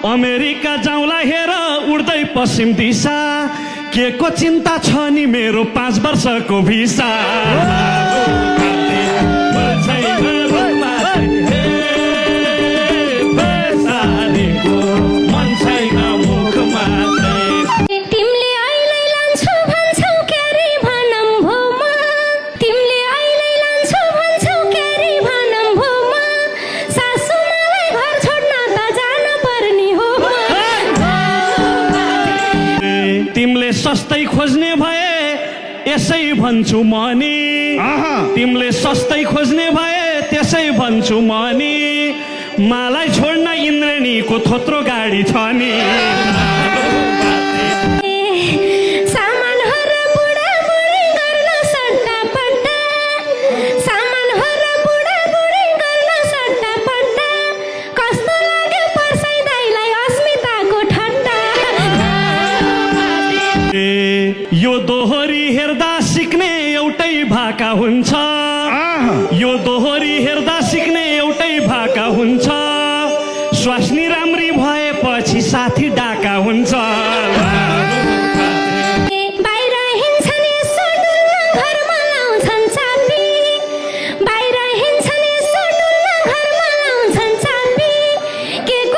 America जाउँला हेर उड्दै पश्चिम दिशा के को चिन्ता छ नि मेरो 5 वर्षको भिसा तिमीले सस्तै खोज्ने भए यसै भन्छु म नि तिमीले सस्तै खोज्ने भए त्यसै भन्छु म नि मलाई छोड्न इन्द्रेणीको थोत्रो गाडी छ नि यो दोहोरी हेर्दा सिक्ने एउटै भाका हुन्छ यो दोहोरी हेर्दा सिक्ने एउटै भाका हुन्छ स्वास्नी राम्री भएपछि साथी डाका हुन्छ